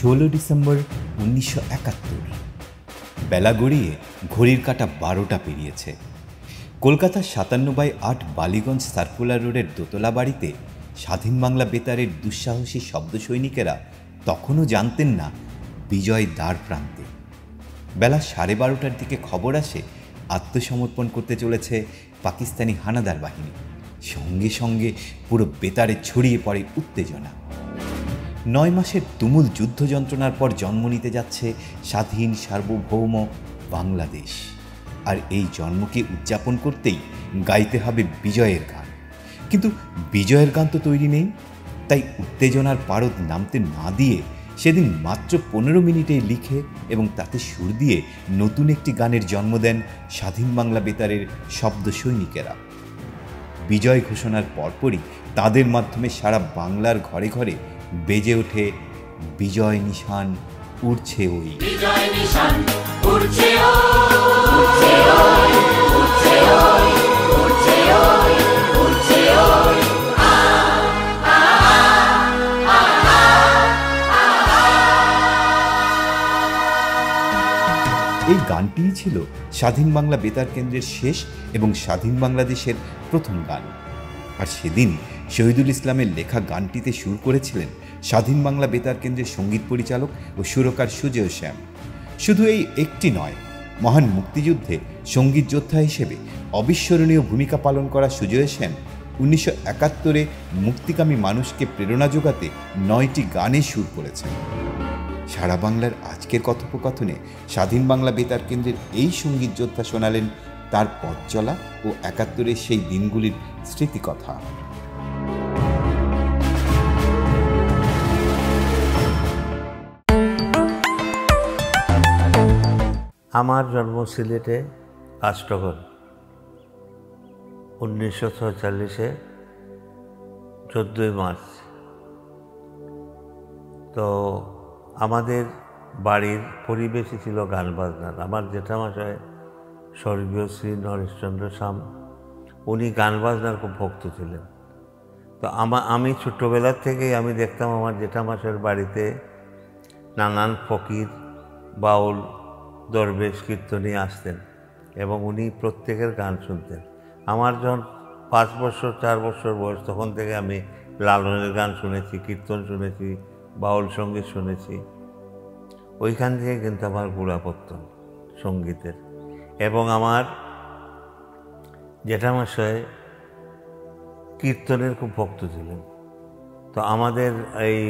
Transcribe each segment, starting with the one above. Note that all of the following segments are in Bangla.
16 ডিসেম্বর 1971। বেলা গড়িয়ে ঘড়ির কাঁটা 12টা পেরিয়েছে। কলকাতার 57/8 বালিগঞ্জ সার্কুলার রোডের দোতলা বাড়িতে স্বাধীন বাংলা বেতারের দুঃসাহসী শব্দ সৈনিকেরা তখনও জানতেন না বিজয় দ্বার প্রান্তে। বেলা 12:30টার দিকে খবর আসে আত্মসমর্পণ করতে চলেছে পাকিস্তানি হানাদার বাহিনী। সঙ্গে সঙ্গে পুরো বেতারে ছড়িয়ে পড়ে উত্তেজনা। 9 মাসের তুমুল যুদ্ধ যন্ত্রণার পর জন্ম নিতে যাচ্ছে স্বাধীন সার্বভৌম বাংলাদেশ। আর এই জন্মকে উদযাপন করতেই গাইতে হবে বিজয়ের গান। কিন্তু বিজয়ের গান তো তৈরি নেই। তাই উত্তেজনার পারদ নামতে না দিয়ে সেদিন মাত্র 15 মিনিটেই লিখে এবং তাতে সুর দিয়ে নতুন একটি গানের জন্ম দেন স্বাধীন বাংলা বেতারের শব্দ সৈনিকেরা। বিজয় ঘোষণার পরপরই তাদের মাধ্যমে সারা বাংলার ঘরে ঘরে বেজে ওঠে বিজয় নিশান উড়ছে ওই, বিজয় নিশান উড়ছে ওই, উড়ছে ওই, উড়ছে ওই, উড়ছে ওই, উড়ছে ওই। এই গানটিই ছিল স্বাধীন বাংলা বেতার কেন্দ্রের শেষ এবং স্বাধীন বাংলাদেশের প্রথম গান। আর সেদিন শহীদুল ইসলামের লেখা গানটিতে সুর করেছিলেন স্বাধীন বাংলা বেতার কেন্দ্রের সঙ্গীত পরিচালক ও সুরকার সুজেয় শ্যাম। শুধু এই একটি নয়, মহান মুক্তিযুদ্ধে সঙ্গীত যোদ্ধা হিসেবে অবিস্মরণীয় ভূমিকা পালন করা সুজেয় শ্যাম 1971-এ মুক্তিকামী মানুষকে প্রেরণা যোগাতে 9টি গানে সুর করেছেন। সারা বাংলার আজকের কথোপকথনে স্বাধীন বাংলা বেতার কেন্দ্রের এই সঙ্গীত যোদ্ধা শোনালেন তার পথ চলা ও 71-এর সেই দিনগুলির স্মৃতিকথা। আমার জন্ম সিলেটে কাস্টগর 1946-এ 14ই মার্চ। তো আমাদের বাড়ির পরিবেশই ছিল গান বাজনার। আমার জেঠামশাই স্বর্গীয় শ্রী নরেশচন্দ্র সাম, উনি গান বাজনার খুব ভক্ত ছিলেন। তো আমি ছোট্টবেলার থেকেই আমি দেখতাম আমার জেঠামশাইয়ের বাড়িতে নানান ফকির, বাউল, দরবেশ, কীর্তনী আসতেন এবং উনি প্রত্যেকের গান শুনতেন। আমার যখন 5 বছর 4 বছর বয়স, তখন থেকে আমি লালনের গান শুনেছি, কীর্তন শুনেছি, বাউল সঙ্গীত শুনেছি। ওইখান থেকে কিন্তু আমার গোড়াপত্তন সঙ্গীতের। এবং আমার জেঠামশাই কীর্তনের খুব ভক্ত ছিলেন। তো আমাদের এই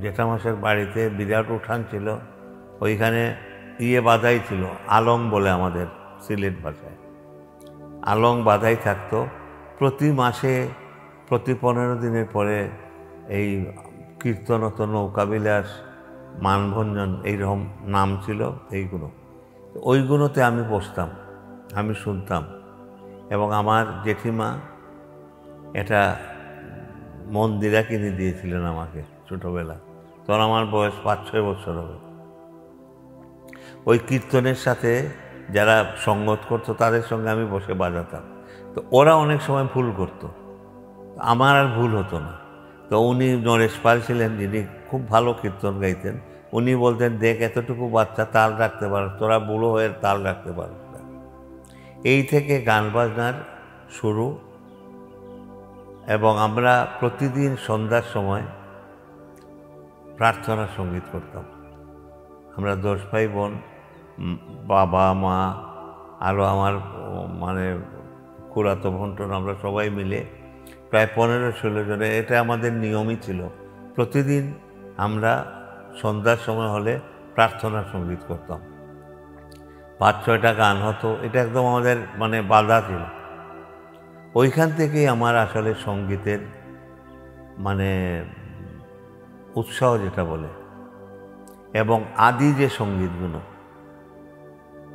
জেঠামশাইয়ের বাড়িতে বিরাট উঠান ছিল, ওইখানে বাধাই ছিল, আলং বলে আমাদের সিলেট ভাষায়। আলং বাধাই থাকতো। প্রতি মাসে প্রতি 15 দিনের পরে এই কীর্তন হতো, নৌকাবিলাস, মানভঞ্জন, এইরকম নাম ছিল এইগুলো। ওইগুলোতে আমি বসতাম, আমি শুনতাম। এবং আমার জেঠিমা এটা মন্দিরা কিনে দিয়েছিলেন আমাকে ছোটোবেলা, তখন আমার বয়স 5-6 বছর হবে। ওই কীর্তনের সাথে যারা সঙ্গত করতো তাদের সঙ্গে আমি বসে বাজাতাম। তো ওরা অনেক সময় ভুল করতো, আমার আর ভুল হতো না। তো উনি নরেশ পাল ছিলেন, যিনি খুব ভালো কীর্তন গাইতেন। উনি বলতেন, দেখ এতটুকু বাচ্চা তাল রাখতে পারো, তোরা বুড়ো হয়ে তাল রাখতে পারো না। এই থেকে গান বাজনার শুরু। এবং আমরা প্রতিদিন সন্ধ্যার সময় প্রার্থনা সঙ্গীত করতাম। আমরা 10 ভাই বোন, বাবা মা, আরও আমার খুড়াতো ভন্টন, আমরা সবাই মিলে প্রায় 15-16 জনে, এটা আমাদের নিয়মই ছিল। প্রতিদিন আমরা সন্ধ্যার সময় হলে প্রার্থনা সঙ্গীত করতাম। 5-6টা গান হতো, এটা একদম আমাদের বাধা ছিল। ওইখান থেকেই আমার আসলে সঙ্গীতের উৎসাহ যেটা বলে, এবং আদি যে সঙ্গীতগুলো,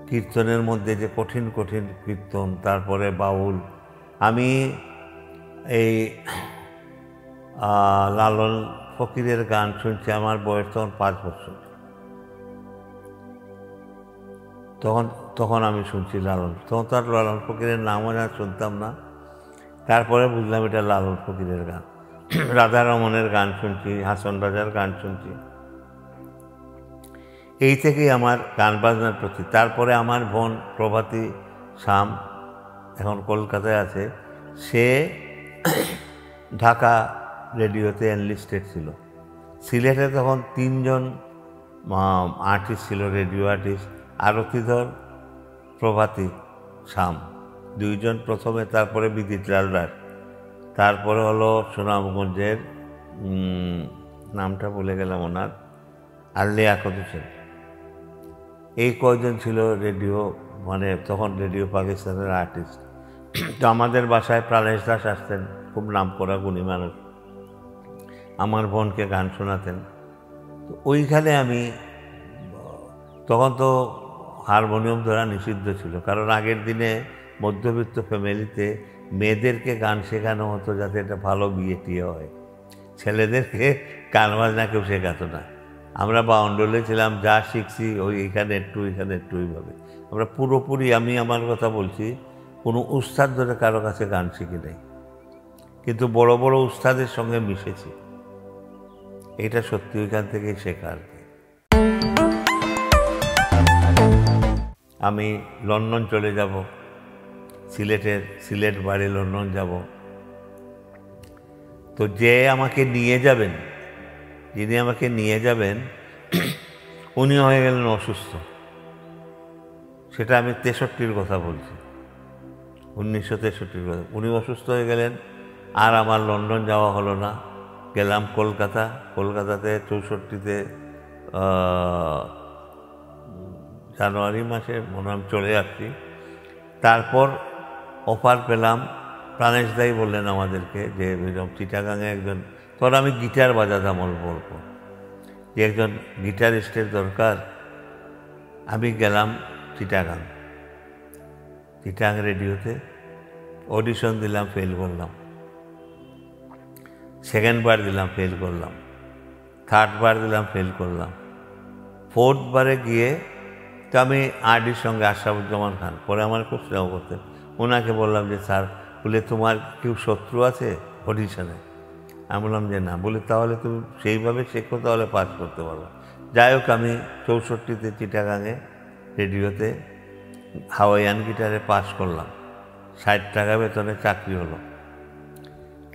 কীর্তনের মধ্যে যে কঠিন কঠিন কীর্তন, তারপরে বাউল। আমি এই লালন ফকিরের গান শুনছি, আমার বয়স তখন 5 বছর। তখন আমি শুনছি লালন। তখন তো আর লালন ফকিরের নামও না, শুনতাম না। তারপরে বুঝলাম এটা লালন ফকিরের গান। রাধা রমনের গান শুনছি, হাসন রাজার গান শুনছি। এই থেকেই আমার গান বাজনার প্রতি। তারপরে আমার বোন প্রভাতী শাম এখন কলকাতায় আছে, সে ঢাকা রেডিওতে এনলিস্টেড ছিল। সিলেটে তখন 3 জন আর্টিস্ট ছিল, রেডিও আর্টিস্ট, আরতিধর, প্রভাতী শাম, 2 জন প্রথমে, তারপরে বিদিত লাল রায়, তারপরে হলো সুনামগঞ্জের নামটা ভুলে গেলাম ওনার, আর লিয়াকত হোসেন। এই কয়জন ছিল রেডিও, মানে তখন রেডিও পাকিস্তানের আর্টিস্ট। তো আমাদের বাসায় প্রাণেশ দাস আসতেন, খুব নাম করা গুণী মানুষ, আমার বোনকে গান শোনাতেন। তো ওইখানে আমি, তখন তো হারমোনিয়াম ধরা নিষিদ্ধ ছিল, কারণ আগের দিনে মধ্যবিত্ত ফ্যামিলিতে মেয়েদেরকে গান শেখানো হতো যাতে একটা ভালো বিয়ে টিয়ে হয়, ছেলেদেরকে গান বাজনা কেউ শেখাতো না। আমরা বাউন্ডলে ছিলাম, যা শিখছি ওই এখানে একটু এখানে একটু, এইভাবে আমরা পুরোপুরি, আমি আমার কথা বলছি, কোনো উস্তাদ ধরে কারো কাছে গান শিখি নাই, কিন্তু বড় বড় উস্তাদের সঙ্গে মিশেছি, এটা সত্যি ওইখান থেকেই শেখা আর কি। আমি লন্ডন চলে যাব, সিলেট বাড়ি লন্ডন যাব। তো যে আমাকে নিয়ে যাবেন, যিনি আমাকে নিয়ে যাবেন, উনি হয়ে গেলেন অসুস্থ। সেটা আমি 63-র কথা বলছি, 1963-র কথা। উনি অসুস্থ হয়ে গেলেন, আর আমার লন্ডন যাওয়া হলো না। গেলাম কলকাতাতে 64-তে জানুয়ারি মাসে মনে হয় চলে আসছি। তারপর অফার পেলাম, প্রাণেশ দাই বললেন আমাদেরকে যে এরকম চিটাগাঙে একজন, তখন আমি গিটার বাজাতাম অল্প অল্প, যে একজন গিটারিস্টের দরকার। আমি গেলাম চিটাগাং রেডিওতে, অডিশন দিলাম, ফেল করলাম। সেকেন্ড বার দিলাম, ফেল করলাম। থার্ড বার দিলাম, ফেল করলাম। 4th বারে গিয়ে তো আমি আরডির সঙ্গে আশরাফুজ্জামান খান, পরে আমার খুব স্নেহ করতেন, ওনাকে বললাম যে স্যার, বলে তোমার কেউ শত্রু আছে অডিশনে? আমি বললাম যে না। বলে তাহলে তুমি সেইভাবে শেখো, তাহলে পাস করতে পারবো। যাই হোক, আমি 64-তে চিটাগাঙে রেডিওতে হাওয়াইয়ান গিটারে পাস করলাম, 60 টাকা বেতনে চাকরি হলো।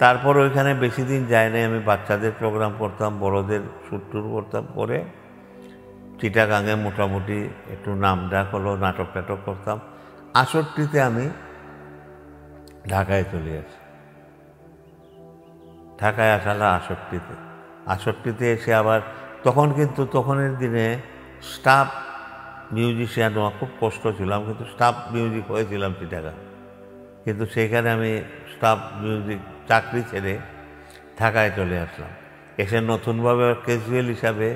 তারপর ওইখানে বেশি দিন যায় নাই, আমি বাচ্চাদের প্রোগ্রাম করতাম, বড়দের সুর করতাম। পরে চিটাগাঙে মোটামুটি একটু নাম ডাক হলো, নাটক টাটক করতাম। 68-তে আমি ঢাকায় চলে আসি। ঢাকায় আসালা 68-তে এসে আবার, তখন কিন্তু তখনের দিনে স্টাফ মিউজিশিয়ান হওয়া খুব কষ্ট ছিল। আমি কিন্তু স্টাফ মিউজিক হয়েছিলাম চিটাগাং, কিন্তু সেইখানে আমি স্টাফ মিউজিক চাকরি ছেড়ে ঢাকায় চলে আসলাম। এসে নতুনভাবে ক্যাজুয়াল হিসাবে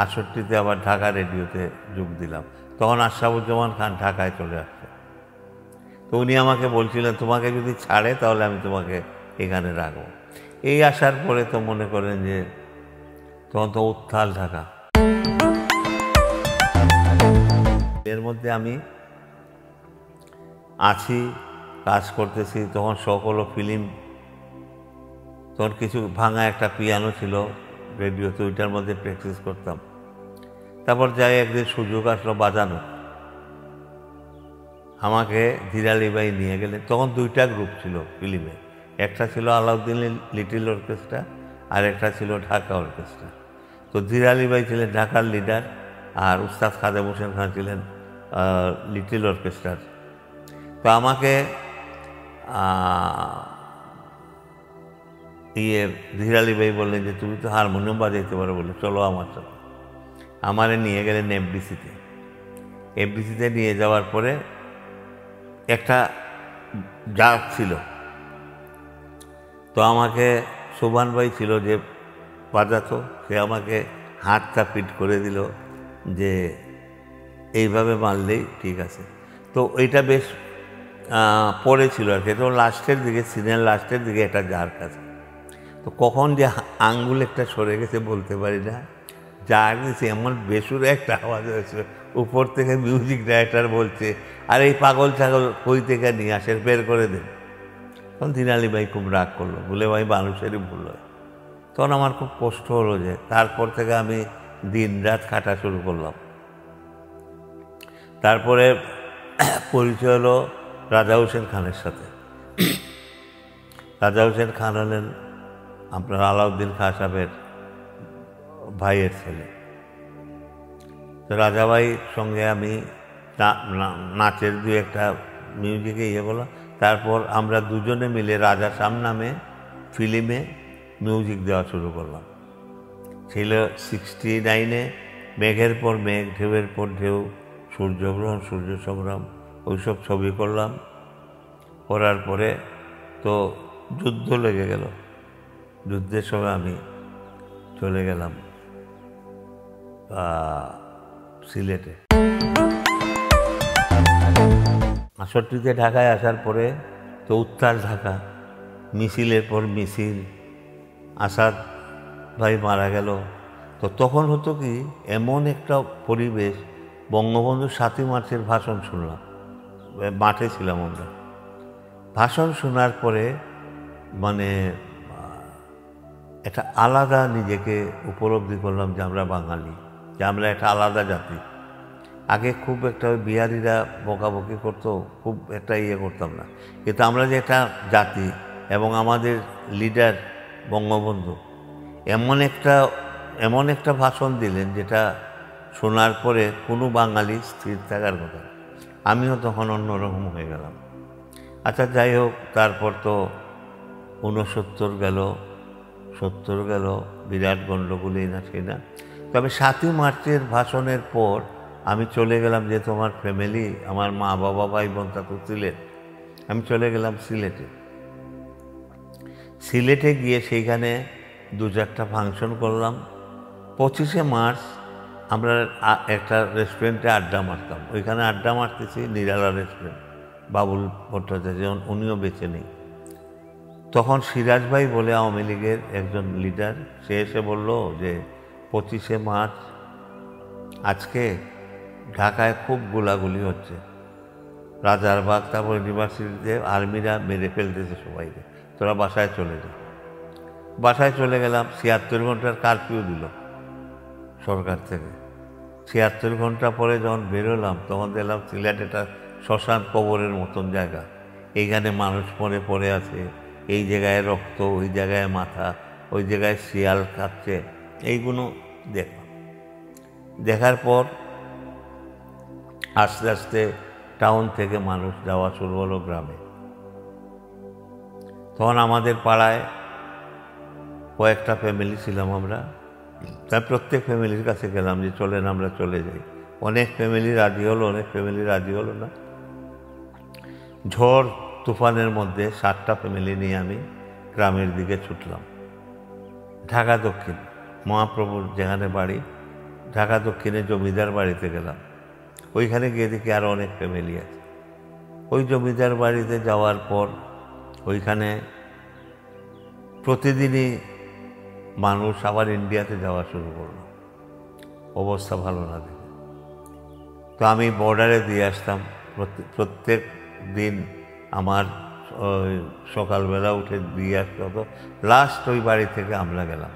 68-তে আবার ঢাকা রেডিওতে যোগ দিলাম। তখন আশরাফুজ্জামান খান ঢাকায় চলে আসছে। তো উনি আমাকে বলছিলেন, তোমাকে যদি ছাড়ে তাহলে আমি তোমাকে এখানে রাখবো। এই আসার পরে তো মনে করেন যে তখন তো উত্তাল ঢাকা। এর মধ্যে আমি আছি, কাজ করতেছি। তখন শখ হলো ফিল্ম, তখন কিছু ভাঙা একটা পিয়ানো ছিল রেডিওতে, ওইটার মধ্যে প্র্যাকটিস করতাম। তারপর যাই, একদিন সুযোগ আসলো বাজানো, আমাকে ধীরালি ভাই নিয়ে গেলেন। তখন 2টা গ্রুপ ছিল ফিল্মে, একটা ছিল আলাউদ্দিন লিটল অর্কেস্ট্রা, আর একটা ছিল ঢাকা অর্কেস্ট্রা। তো ধীরালি ভাই ছিলেন ঢাকার লিডার, আর উস্তাদ খাদেম হোসেন খান ছিলেন লিটল অর্কেস্ট্রার। তো আমাকে ধীরালি ভাই বললেন যে তুমি তো হারমোনিয়াম বাজাইতে পারো, বলে চলো আমার সাথে। আমারে নিয়ে গেলেন এফডিসিতে নিয়ে যাওয়ার পরে একটা জাগ ছিল। তো আমাকে শোভান ভাই ছিল যে বাজাতো, সে আমাকে হাতটা ফিট করে দিল যে এইভাবে মারলেই ঠিক আছে। তো এইটা বেশ পরে ছিল আর কি, তো লাস্টের দিকে, সিনের লাস্টের দিকে একটা জার কাছে। তো কখন যে আঙ্গুল একটা সরে গেছে বলতে পারি না, জার দিয়েছে, এমন বেসুরে একটা আওয়াজ হয়েছিল। উপর থেকে মিউজিক ডাইরেক্টর বলছে, আর এই পাগল ছাগল কই থেকে নিয়ে আসে, বের করে দেন। তখন ধীরালি ভাই খুব রাগ করলো, বলে ভাই মানুষেরই ভুল হয়। তখন আমার খুব কষ্ট হলো, যে তারপর থেকে আমি দিন রাত খাটা শুরু করলাম তারপরে পরিচয় হলো রাজা হোসেন খানের সাথে। রাজা হোসেন খান হলেন আপনার আলাউদ্দিন খাঁ সাহেবের ভাইয়ের ছেলে। তো রাজাভাইয়ের সঙ্গে আমি নাচের দু একটা মিউজিকে ইয়ে করলাম। তারপর আমরা দুজনে মিলে রাজা শাম নামে ফিল্মে মিউজিক দেওয়া শুরু করলাম। ছিল 69-এ মেঘের পর মেঘ, ঢেউয়ের পর ঢেউ, সূর্যগ্রহণ, সূর্য সংগ্রাম, ওইসব ছবি করলাম। করার পরে তো যুদ্ধ লেগে গেল। যুদ্ধের সময় আমি চলে গেলাম সিলেটে। ৬৮-তে ঢাকায় আসার পরে তো উত্তর ঢাকা, মিছিলের পর মিছিল, আসাদ ভাই মারা গেল। তো তখন হতো কি, এমন একটা পরিবেশ, বঙ্গবন্ধুর ৭ই মার্চের ভাষণ শুনলাম, মাঠে ছিলাম আমরা। ভাষণ শোনার পরে মানে একটা আলাদা নিজেকে উপলব্ধি করলাম যে আমরা বাঙালি, যে আমরা একটা আলাদা জাতি। আগে খুব একটা বিহারিরা বকাবকি করতো, খুব একটা ইয়ে করতাম না, কিন্তু আমরা যে একটা জাতি এবং আমাদের লিডার বঙ্গবন্ধু এমন একটা ভাষণ দিলেন যেটা শোনার পরে কোনো বাঙালি স্থির থাকার কথা। আমিও তখন অন্যরকম হয়ে গেলাম। আচ্ছা যাই হোক, তারপর তো 69 গেল, 70 গেল, বিরাট গণ্ডগোলই না সেই না। তবে ৭ই মার্চের ভাষণের পর আমি চলে গেলাম, যে তোমার ফ্যামিলি, আমার মা বাবা ভাই বোন তা তো সিলেট, আমি চলে গেলাম সিলেটে। সিলেটে গিয়ে সেইখানে 2-4টা ফাংশন করলাম। 25শে মার্চ আমরা একটা রেস্টুরেন্টে আড্ডা মারতাম। ওইখানে আড্ডা মারতেছি, নিরালা রেস্টুরেন্ট, বাবুল ভট্টাচার্য, উনিও বেঁচে নেই। তখন সিরাজ ভাই বলে আওয়ামী লীগের একজন লিডার, সে এসে বলল যে 25শে মার্চ আজকে ঢাকায় খুব গোলাগুলি হচ্ছে, রাজারবাগ, তারপর ইউনিভার্সিটিতে আর্মিরা মেরে ফেলতেছে সবাইকে, তোরা বাসায় চলে যা। বাসায় চলে গেলাম। ৭৬ ঘন্টার কারফিউ দিল সরকার থেকে। ৭৬ ঘন্টা পরে যখন বেরোলাম, তখন দেখলাম সিলেট একটা শ্মশান কবরের মতন জায়গা। এইখানে মানুষ পড়ে পড়ে আছে, এই জায়গায় রক্ত, ওই জায়গায় মাথা, ওই জায়গায় শিয়াল খাচ্ছে, এইগুলো দেখলাম। দেখার পর আস্তে আস্তে টাউন থেকে মানুষ যাওয়া শুরু হলো গ্রামে। তখন আমাদের পাড়ায় কয়েকটা ফ্যামিলি ছিলাম আমরা, তাই প্রত্যেক ফ্যামিলির কাছে গেলাম যে চলেন আমরা চলে যাই। অনেক ফ্যামিলি রাজি হলো, অনেক ফ্যামিলি রাজি হলো না। ঝড় তুফানের মধ্যে 7টা ফ্যামিলি নিয়ে আমি গ্রামের দিকে ছুটলাম। ঢাকা দক্ষিণ, মহাপ্রভুর যেখানে বাড়ি, ঢাকা দক্ষিণে জমিদার বাড়িতে গেলাম। ওইখানে গিয়ে দেখি আরও অনেক ফ্যামিলি আছে। ওই জমিদার বাড়িতে যাওয়ার পর ওইখানে প্রতিদিনই মানুষ আবার ইন্ডিয়াতে যাওয়া শুরু করলো, অবস্থা ভালো না দেখে। তো আমি বর্ডারে দিয়ে আসতাম প্রত্যেক দিন। আমার সকালবেলা উঠে দিয়ে আসতে হতো। লাস্ট ওই বাড়ি থেকে আমরা গেলাম।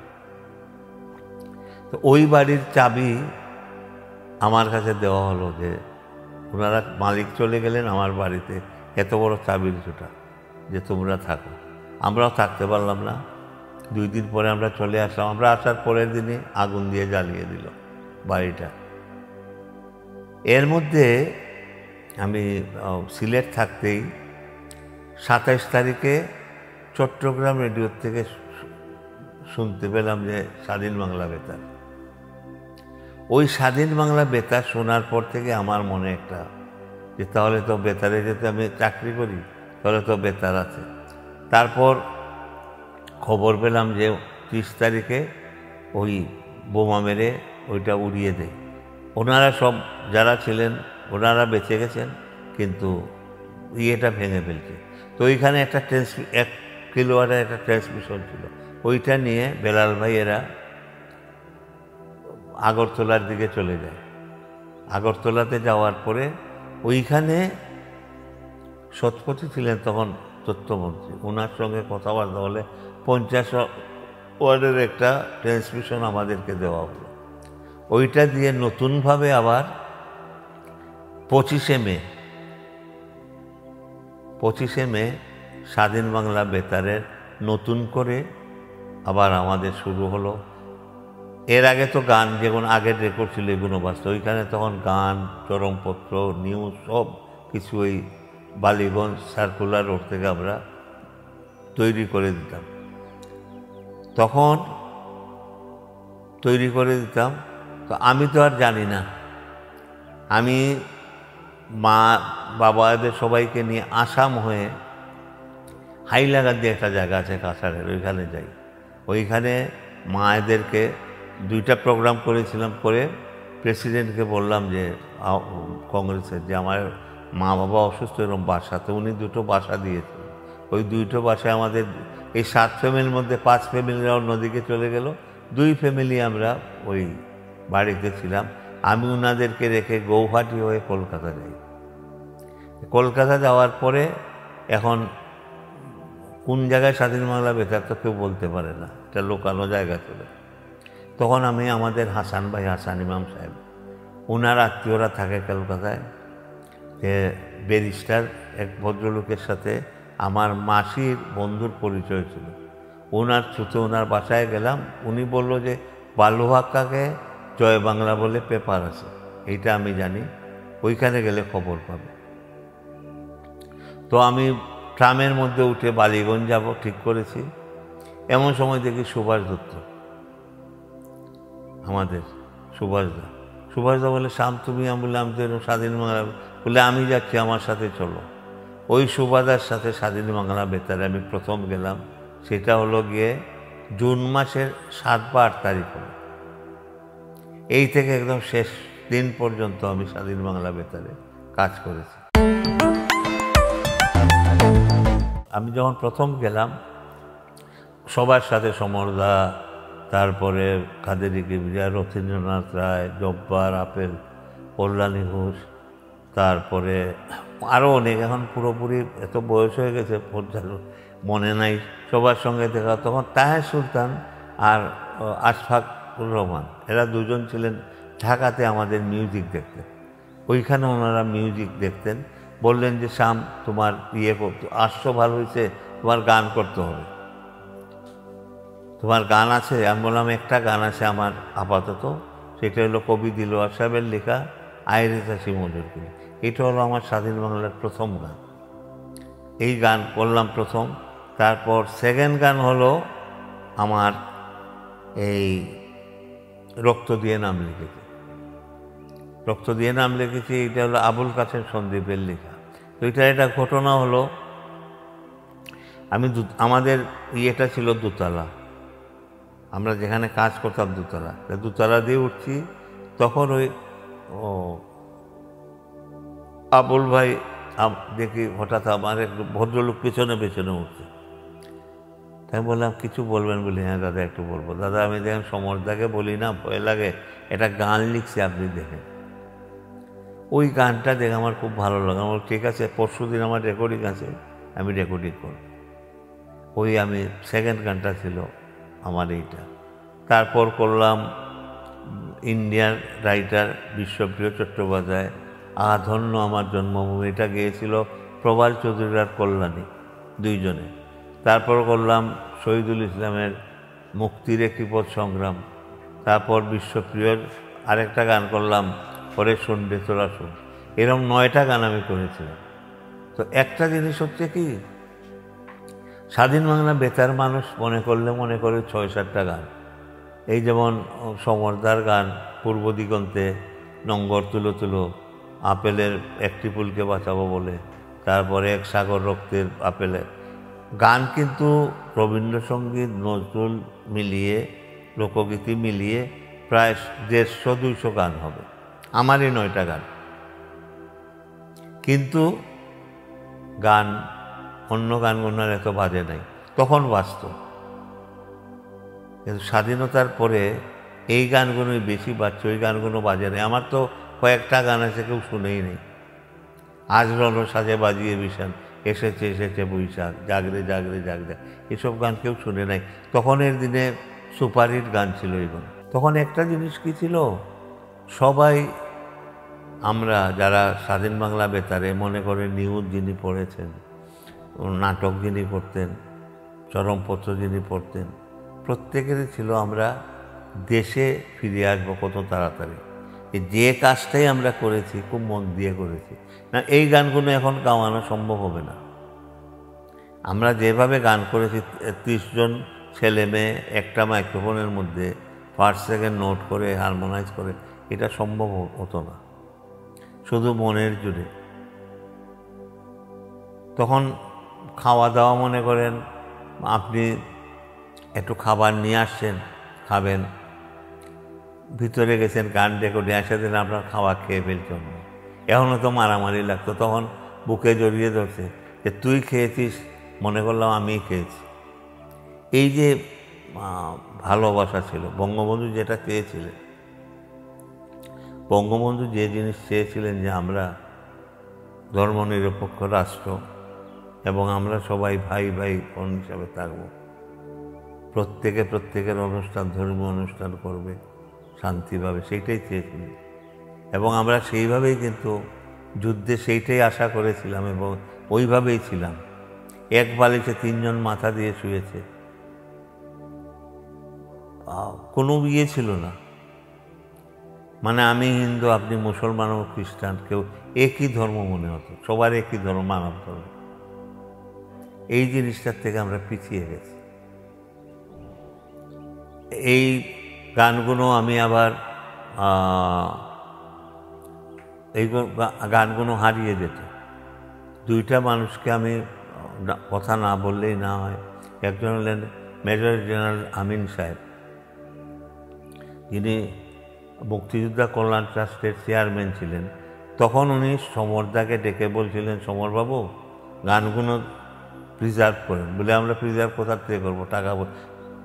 তো ওই বাড়ির চাবি আমার কাছে দেওয়া হলো, যে ওনারা মালিক চলে গেলেন আমার বাড়িতে, এত বড় চাবির ঝুটা, যে তোমরা থাকো। আমরাও থাকতে পারলাম না। 2 দিন পরে আমরা চলে আসলাম। আমরা আসার পরের দিনই আগুন দিয়ে জ্বালিয়ে দিল বাড়িটা। এর মধ্যে আমি সিলেট থাকতেই 27 তারিখে চট্টগ্রাম রেডিওর থেকে শুনতে পেলাম যে স্বাধীন বাংলা বেতার। ওই স্বাধীন বাংলা বেতার শোনার পর থেকে আমার মনে একটা, যে তাহলে তো বেতারে যেতে আমি চাকরি করি, তাহলে তো বেতার আছে। তারপর খবর পেলাম যে 30 তারিখে ওই বোমা মেরে ওইটা উড়িয়ে দেয়। ওনারা সব যারা ছিলেন ওনারা বেঁচে গেছেন, কিন্তু ইয়েটা ভেঙে ফেলছে। তো ওইখানে একটা 1 কিলোওয়াটের একটা ট্রান্সমিশন ছিল, ওইটা নিয়ে বেলাল ভাই এরা আগরতলার দিকে চলে যায়। আগরতলাতে যাওয়ার পরে ওইখানে শতপথী ছিলেন তখন তথ্যমন্ত্রী, ওনার সঙ্গে কথাবার্তা বলে 50 ওয়ার্ডের একটা ট্রান্সমিশন আমাদেরকে দেওয়া হলো। ওইটা দিয়ে নতুনভাবে আবার 25শে মে স্বাধীন বাংলা বেতারের নতুন করে আবার আমাদের শুরু হলো। এর আগে তো গান যেগুলো আগের রেকর্ড ছিল এগুলো বাজত, ওইখানে তখন গান, চরমপত্র, নিউজ সব কিছু ওই বালিগঞ্জ সার্কুলার রোড থেকে আমরা তৈরি করে দিতাম। তখন তৈরি করে দিতাম, তো আমি তো আর জানি না, আমি মা বাবাদের সবাইকে নিয়ে আসাম হয়ে হাইলাকান্দি একটা জায়গা আছে কাছাড়ের, ওইখানে যাই। ওইখানে মায়েদেরকে 2টা প্রোগ্রাম করেছিলাম, করে প্রেসিডেন্টকে বললাম যে কংগ্রেসের যে আমার মা বাবা অসুস্থ এরকম বাসা, তো উনি 2টো বাসা দিয়েছেন। ওই 2টো বাসায় আমাদের এই 7 ফ্যামিলির মধ্যে 5 ফ্যামিলিরা অন্যদিকে চলে গেল, 2 ফ্যামিলি আমরা ওই বাড়িতে ছিলাম। আমি ওনাদেরকে রেখে গৌহাটি হয়ে কলকাতা যাই। কলকাতা যাওয়ার পরে এখন কোন জায়গায় স্বাধীন বাংলা বেতার তো কেউ বলতে পারে না, এটা লোকানো জায়গা ছিল। তখন আমি আমাদের হাসান ভাই, হাসান ইমাম সাহেব, ওনার আত্মীয়রা থাকে কলকাতায়, যে ব্যারিস্টার এক ভদ্রলোকের সাথে আমার মাসির বন্ধুর পরিচয় ছিল। ওনার ছুতে ওনার বাসায় গেলাম, উনি বলল যে বালুহাক্কাকে জয় বাংলা বলে পেপার আছে, এইটা আমি জানি, ওইখানে গেলে খবর পাবে। তো আমি ট্রামের মধ্যে উঠে বালিগঞ্জ যাব ঠিক করেছি। এমন সময় দেখি সুভাষ দত্ত, আমাদের সুভাষদা বলে, শ্যাম তুমি? আমি বললাম তো স্বাধীন বাংলা, বলে আমি যাচ্ছি, আমার সাথে চলো। ওই সুভাষদার সাথে স্বাধীন বাংলা বেতারে আমি প্রথম গেলাম, সেটা হলো গিয়ে জুন মাসের 7 বা 8 তারিখ হলো। এই থেকে একদম শেষ দিন পর্যন্ত আমি স্বাধীন বাংলা বেতারে কাজ করেছি। আমি যখন প্রথম গেলাম সবার সাথে, সমরদা, তারপরে কাদেরি কিবরিয়া, রথীন্দ্রনাথ রায়, জব্বার, আপেল, কল্যাণী ঘোষ, তারপরে আরও অনেক, এখন পুরোপুরি এত বয়স হয়ে গেছে মনে নাই সবার সঙ্গে দেখা। তখন তাহের সুলতান আর আশফাকুর রহমান, এরা 2জন ছিলেন ঢাকাতে আমাদের মিউজিক দেখতেন। ওইখানে ওনারা মিউজিক দেখতেন, বললেন যে শ্যাম তোমার আসছো, ভালো হয়েছে, তোমার গান করতে হবে, তোমার গান আছে? আমি বললাম একটা গান আছে আমার আপাতত, সেটা হলো কবি দিলওয়ার সাহেবের লেখা আইরে চাষি মজুরগুলি। এটা হলো আমার স্বাধীন বাংলার প্রথম গান, এই গান করলাম প্রথম। তারপর সেকেন্ড গান হলো আমার এই রক্ত দিয়ে নাম লিখেছি, রক্ত দিয়ে নাম লিখেছি, এটা হলো আবুল কাসেম সন্দীপের লেখা। তো এটা ঘটনা হলো, আমি আমাদের ইয়েটা ছিল দোতলা, আমরা যেখানে কাজ করতাম দোতলা দিয়ে উঠছি, তখন ওই আবুল ভাই দেখি হঠাৎ আমার একটু ভদ্রলোক পেছনে উঠছে। তাই বললাম কিছু বলবেন? বলি হ্যাঁ দাদা একটু বলবো। দাদা আমি দেখেন সমরদাকে বলি না, ভয় লাগে, এটা গান লিখছি, আপনি দেখেন। ওই গানটা দেখে আমার খুব ভালো লাগে। আমার ঠিক আছে, পরশুদিন আমার রেকর্ডিং আছে, আমি রেকর্ডিং করব। ওই আমি সেকেন্ড গানটা ছিল আমার এইটা। তারপর করলাম ইন্ডিয়ান রাইটার বিশ্বপ্রিয় চট্টোপাধ্যায় আধন্য আমার জন্মভূমি, এটা গেয়েছিল প্রবাল চৌধুরী আর কল্যাণী 2জনে। তারপর করলাম শহীদুল ইসলামের মুক্তির একটি পথ সংগ্রাম। তারপর বিশ্বপ্রিয়র আরেকটা গান করলাম, পরে শুনবে তোরা শুন। এরকম 9টা গান আমি করেছিলাম। তো একটা জিনিস হচ্ছে কি, স্বাধীন বাংলা বেতার মানুষ মনে করে 6-7টা গান। এই যেমন সমরদার গান পূর্ব দিগন্তে, নঙ্গর তুলো তুলো, আপেলের একটি ফুলকে বাঁচাবো বলে, তারপরে এক সাগর রক্তের আপেলের গান, কিন্তু রবীন্দ্রসঙ্গীত, নজরুল মিলিয়ে, লোকগীতি মিলিয়ে প্রায় 150-200 গান হবে আমারই 9টা গান। কিন্তু গান অন্য গানগুলোর এত বাজে নাই, তখন বাজত। কিন্তু স্বাধীনতার পরে এই গানগুলোই বেশি বাজছে, ওই গানগুলো বাজে নাই। আমার তো কয়েকটা গান আছে কেউ শুনেই নেই। আজ রণ সাজে বাজিয়ে বিশান, এসেছে বৈশাখ, জাগরে জাগরে জাগরে, এসব গান কেউ শুনে নাই। তখনের দিনে সুপারহিট গান ছিল এগুলো। তখন একটা জিনিস কি ছিল, সবাই আমরা যারা স্বাধীন বাংলা বেতারে মনে করে নিউজ যিনি পড়েছেন, নাটক যিনি করতেন, চরমপত্র যিনি পড়তেন, প্রত্যেকেরই ছিল আমরা দেশে ফিরে আসবো কত তাড়াতাড়ি। যে কাজটাই আমরা করেছি খুব মন দিয়ে করেছি না। এই গানগুলো এখন গাওয়ানো সম্ভব হবে না। আমরা যেভাবে গান করেছি 30 জন ছেলে মেয়ে একটা মাইক্রোফোনের মধ্যে ফার্স্ট সেকেন্ড নোট করে হারমোনাইজ করে, এটা সম্ভব হতো না শুধু মনের জুড়ে। তখন খাওয়া দাওয়া মনে করেন আপনি একটু খাবার নিয়ে আসছেন, খাবেন, ভিতরে গেছেন, গান রেকর্ডে আসে দিন আপনার খাওয়া খেয়ে ফেলছেন। এখনও তো মারামারি লাগতো, তখন বুকে জড়িয়ে ধরছে যে তুই খেয়েছিস, মনে করলাম আমিই খেয়েছি। এই যে ভালোবাসা ছিল। বঙ্গবন্ধু যেটা চেয়েছিলেন, বঙ্গবন্ধু যে জিনিস চেয়েছিলেন যে আমরা ধর্মনিরপেক্ষ রাষ্ট্র এবং আমরা সবাই ভাই ভাই বোন হিসাবে থাকব, প্রত্যেকের অনুষ্ঠান ধর্মীয় অনুষ্ঠান করবে শান্তিভাবে, সেইটাই চেয়েছিলেন। এবং আমরা সেইভাবেই কিন্তু যুদ্ধে সেইটাই আশা করেছিলাম এবং ওইভাবেই ছিলাম। এক বালিশে 3 জন মাথা দিয়ে শুয়েছে, কোনো ইয়ে ছিল না। মানে আমি হিন্দু, আপনি মুসলমান ও খ্রিস্টান, কেউ একই ধর্ম মনে হতো, সবার একই ধর্ম, মানব ধর্ম। এই জিনিসটার থেকে আমরা পিছিয়ে গেছি। এই গানগুলো আমি আবার এই গানগুলো হারিয়ে যেত। 2টা মানুষকে আমি কথা না বললেই না হয়। একজন হলেন মেজর জেনারেল আমিন সাহেব, যিনি মুক্তিযোদ্ধা কল্যাণ ট্রাস্টের চেয়ারম্যান ছিলেন। তখন উনি সমরদাকে ডেকে বলছিলেন, সমরবাবু গানগুলো প্রিজার্ভ করেন। বলে আমরা প্রিজার্ভ কোথা থেকে করবো, টাকা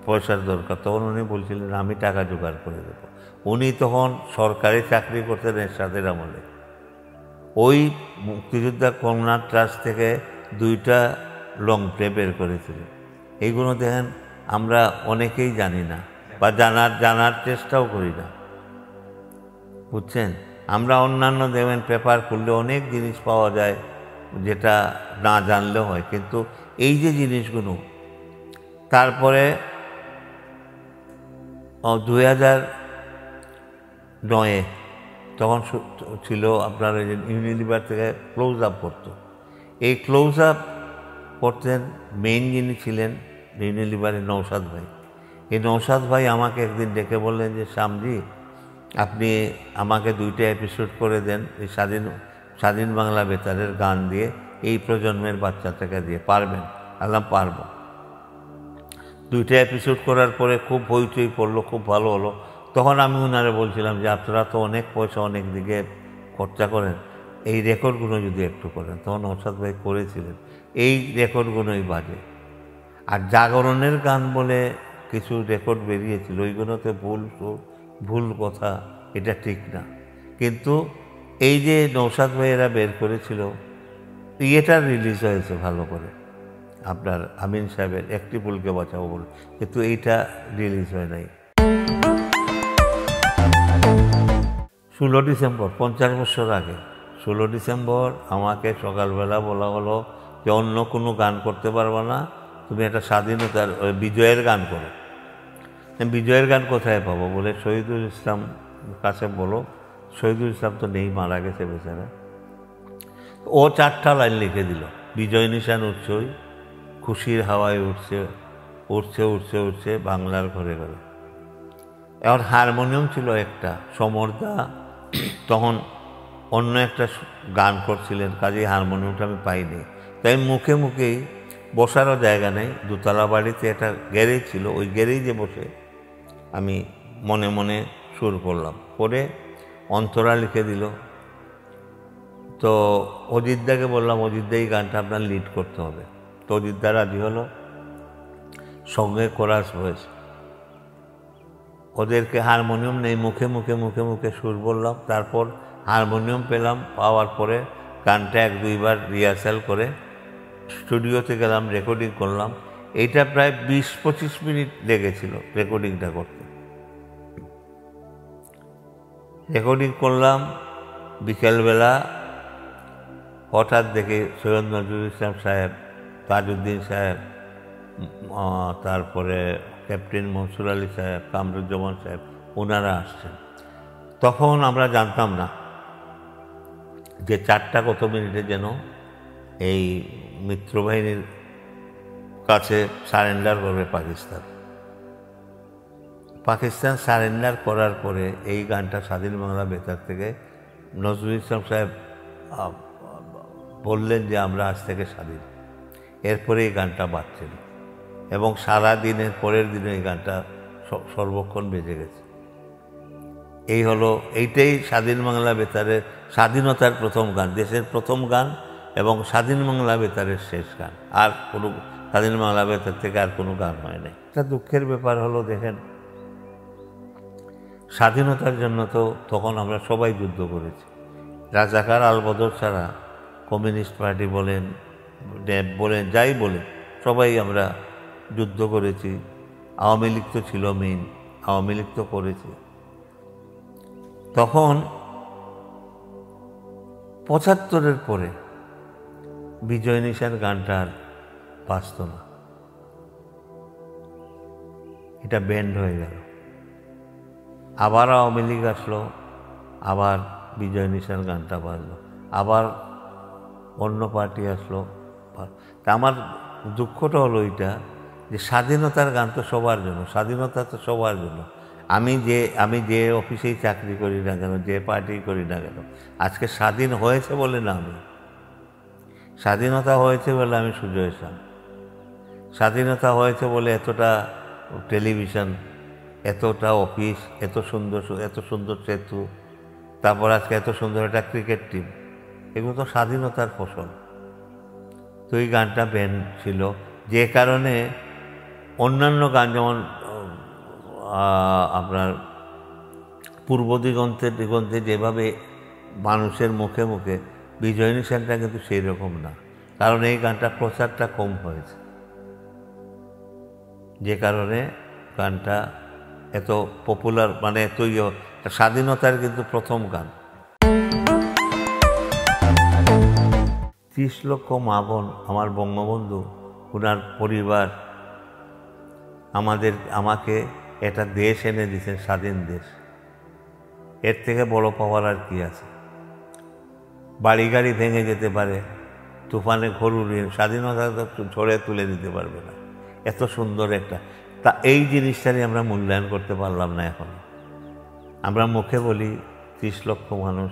পয়সার দরকার। তখন উনি বলছিলেন আমি টাকা জোগাড় করে দেবো। উনি তখন সরকারি চাকরি করতেন এরশাদের আমলে। ওই মুক্তিযোদ্ধা কল্যাণ ট্রাস্ট থেকে 2টা লং প্লে বের করেছিলেন। এইগুলো দেখেন আমরা অনেকেই জানি না বা জানার চেষ্টাও করি না, বুঝছেন। আমরা অন্যান্য দেখবেন পেপার খুললে অনেক জিনিস পাওয়া যায় যেটা না জানলেও হয়, কিন্তু এই যে জিনিসগুলো। তারপরে 2009-এ তখন ছিল আপনার ওই যে ইউনিলিভার থেকে ক্লোজ আপ করতো। এই ক্লোজ আপ করতেন মেইন যিনি ছিলেন ইউনিলিভারের নৌসাদ ভাই। এই নৌসাদ ভাই আমাকে একদিন ডেকে বললেন যে শ্যামজি, আপনি আমাকে 2টা এপিসোড করে দেন এই স্বাধীন বাংলা বেতারের গান দিয়ে, এই প্রজন্মের বাচ্চাটাকে দিয়ে, পারবেন? আল্লাহ পারবো। 2টা এপিসোড করার পরে খুব হইচই পড়লো, খুব ভালো হলো। তখন আমি ওনারে বলছিলাম যে আপনারা তো অনেক পয়সা অনেক দিকে খরচা করেন, এই রেকর্ডগুলো যদি একটু করেন। তখন নৌসাদ ভাই করেছিলেন। এই রেকর্ডগুলোই বাজে। আর জাগরণের গান বলে কিছু রেকর্ড বেরিয়েছিল, ওইগুলোতে ভুল কথা, এটা ঠিক না। কিন্তু এই যে নৌসাদ ভাইয়েরা বের করেছিল, এটা রিলিজ হয়েছে ভালো করে, আপনার আমিন সাহেবের একটি ফুলকে বাঁচাবো বলে, কিন্তু এইটা রিলিজ হয় নাই। 16 ডিসেম্বর 50 বছর আগে 16 ডিসেম্বর আমাকে সকালবেলা বলা হলো যে অন্য কোনো গান করতে পারবে না, তুমি একটা স্বাধীনতার বিজয়ের গান করো। বিজয়ের গান কোথায় পাবো বলে শহীদুল ইসলাম কাছে বলো। শহীদুল ইসলাম তো নেই, মারা গেছে বেচারা। ও 4টা লাইন লিখে দিল, বিজয় নিশান উঠছই, খুশির হাওয়ায় উঠছে উঠছে উঠছে উঠছে বাংলার ঘরে ঘরে। এখন হারমোনিয়াম ছিল একটা, সমরদা তখন অন্য একটা গান করছিলেন, কাজেই হারমোনিয়ামটা আমি পাইনি। তাই মুখে মুখেই, বসারও জায়গা নেই, 2তলা বাড়িতে একটা গ্যারেজ ছিল, ওই গ্যারেজে বসে আমি মনে মনে সুর করলাম। করে অন্তরা লিখে দিল। তো অজিতদাকে বললাম, অজিতদা এই গানটা আপনার লিড করতে হবে। তো অজিতদা রাজি হলো, সঙ্গে কোরাস ভয়েস। ওদেরকে হারমোনিয়াম নেই, মুখে মুখে মুখে মুখে সুর বললাম। তারপর হারমোনিয়াম পেলাম, পাওয়ার পরে গানটা 1-2 বার রিহার্সাল করে স্টুডিওতে গেলাম, রেকর্ডিং করলাম। এইটা প্রায় 20-25 মিনিট লেগেছিল রেকর্ডিংটা করতে। রেকর্ডিং করলাম, বিকেলবেলা হঠাৎ দেখে সৈয়দ নজরুল ইসলাম সাহেব, তাজউদ্দিন সাহেব, তারপরে ক্যাপ্টেন মনসুর আলী সাহেব, কামরুজ্জামান সাহেব, ওনারা আসছেন। তখন আমরা জানতাম না যে 4টা কত মিনিটে যেন এই মিত্রবাহিনীর কাছে সারেন্ডার করবে পাকিস্তান সারেন্ডার করার পরে এই গানটা স্বাধীন বাংলা বেতার থেকে নজরুল ইসলাম সাহেব বললেন যে আমরা আজ থেকে স্বাধীন। এরপরে এই গানটা বাজছিল এবং সারা দিনের পরের দিনে এই গানটা সর্বক্ষণ বেজে গেছে। এইটাই স্বাধীন বাংলা বেতারের স্বাধীনতার প্রথম গান, দেশের প্রথম গান এবং স্বাধীন বাংলা বেতারের শেষ গান। আর কোনো স্বাধীন বাংলা বেতার থেকে আর কোনো গান হয় নাই। একটা দুঃখের ব্যাপার হলো, দেখেন স্বাধীনতার জন্য তো তখন আমরা সবাই যুদ্ধ করেছি। রাজাকার আলবদর ছাড়া কমিউনিস্ট পার্টি বলেন, ড্যাব বলেন, যাই বলেন, সবাই আমরা যুদ্ধ করেছি। আওয়ামী লীগ তো ছিল মেইন, আওয়ামী লীগ তো করেছি। তখন 75-এর পরে বিজয় নিশান গানটা আর বাজত না, এটা ব্যান্ড হয়ে গেল। আবার আওয়ামী লীগ আসলো, আবার বিজয় নিশান গানটা বাজলো, আবার অন্য পার্টি আসলো। তা আমার দুঃখটা হলো এইটা যে স্বাধীনতার গান তো সবার জন্য, স্বাধীনতা তো সবার জন্য। আমি যে অফিসেই চাকরি করি না কেন, যে পার্টি করি না কেন, আজকে স্বাধীন হয়েছে বলে না, আমি স্বাধীনতা হয়েছে বলে আমি সুজয় শাহ, স্বাধীনতা হয়েছে বলে এতটা টেলিভিশন, এতটা অফিস, এত সুন্দর সেতু, তারপর আজকে এত সুন্দর একটা ক্রিকেট টিম, এগুলো তো স্বাধীনতার ফসল। তো এই গানটা ব্যান ছিল, যে কারণে অন্যান্য গান যেমন আপনার পূর্ব দিগন্তে যেভাবে মানুষের মুখে মুখে, বিজয় নিশানটা কিন্তু সেই রকম না, কারণ এই গানটা প্রচারটা কম হয়েছে, যে কারণে গানটা এত পপুলার, মানে এত স্বাধীনতার কিন্তু প্রথম গান। 30 লক্ষ মা বোন, আমার বঙ্গবন্ধু, ওনার পরিবার আমাকে একটা দেশ এনে দিয়েছেন, স্বাধীন দেশ। এর থেকে বড় পাওয়ার আর কি আছে? বাড়ি গাড়ি ভেঙে যেতে পারে, তুফানে ঘোর উড়িয়ে, স্বাধীনতা ঝড়ে তুলে দিতে পারবে না। এত সুন্দর একটা, তা এই জিনিসটারই আমরা মূল্যায়ন করতে পারলাম না। এখন আমরা মুখে বলি 30 লক্ষ মানুষ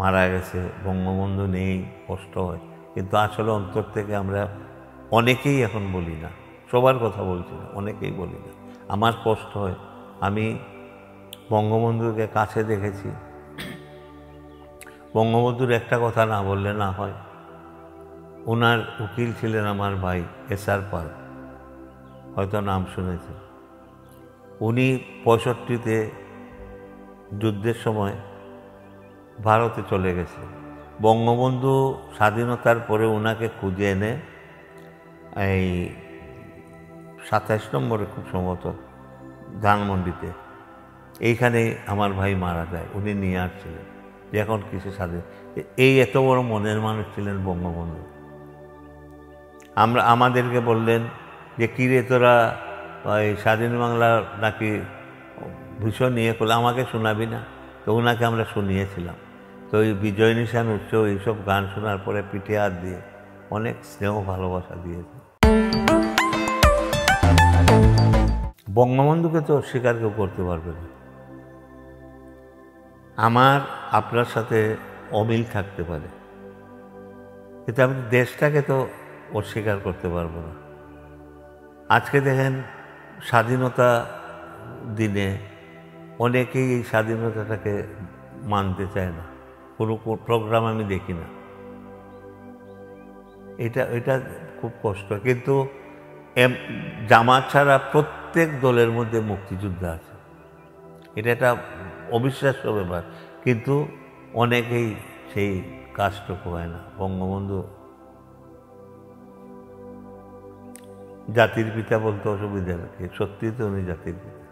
মারা গেছে, বঙ্গবন্ধু নেই, কষ্ট হয়, কিন্তু আসলে অন্তর থেকে আমরা অনেকেই এখন বলি না, সবার কথা বলছি না, অনেকেই বলি না। আমার কষ্ট হয়, আমি বঙ্গবন্ধুকে কাছে দেখেছি, বঙ্গবন্ধুর একটা কথা না বললে না হয়। ওনার উকিল ছিলেন আমার ভাই এসআর পাল, হয়তো নাম শুনেছেন। উনি 65-তে যুদ্ধের সময় ভারতে চলে গেছে। বঙ্গবন্ধু স্বাধীনতার পরে ওনাকে খুঁজে এনে এই 27 নম্বরে খুব সম্ভবত ধানমন্ডিতে, এইখানে আমার ভাই মারা যায়। উনি নিয়ে আসছিলেন যে এখন কিসে স্বাধীন, এই এত বড় মনের মানুষ ছিলেন বঙ্গবন্ধু। আমাদেরকে বললেন যে কিরে তোরা ওই স্বাধীন বাংলা নাকি ভীষণ নিয়ে করলে, আমাকে শোনাবি না? তো ওনাকে আমরা শুনিয়েছিলাম। তো ওই বিজয় নিশান উৎসব এইসব গান শোনার পরে পিঠে হাত দিয়ে অনেক স্নেহ ভালোবাসা দিয়েছে। বঙ্গবন্ধুকে তো অস্বীকার কেউ করতে পারবে না। আমার আপনার সাথে অমিল থাকতে পারে, কিন্তু আমি দেশটাকে তো অস্বীকার করতে পারবো না। আজকে দেখেন স্বাধীনতা দিনে অনেকেই এই স্বাধীনতাটাকে মানতে চায় না, কোনো প্রোগ্রাম আমি দেখি না। এটা খুব কষ্ট। কিন্তু জামাত ছাড়া প্রত্যেক দলের মধ্যে মুক্তিযোদ্ধা আছে, এটা একটা অবিশ্বাস্য ব্যাপার, কিন্তু অনেকেই সেই কাজটুকু হয় না। বঙ্গবন্ধু জাতির পিতা বলতে অসুবিধা নাকি? সত্যি তো উনি জাতির পিতা।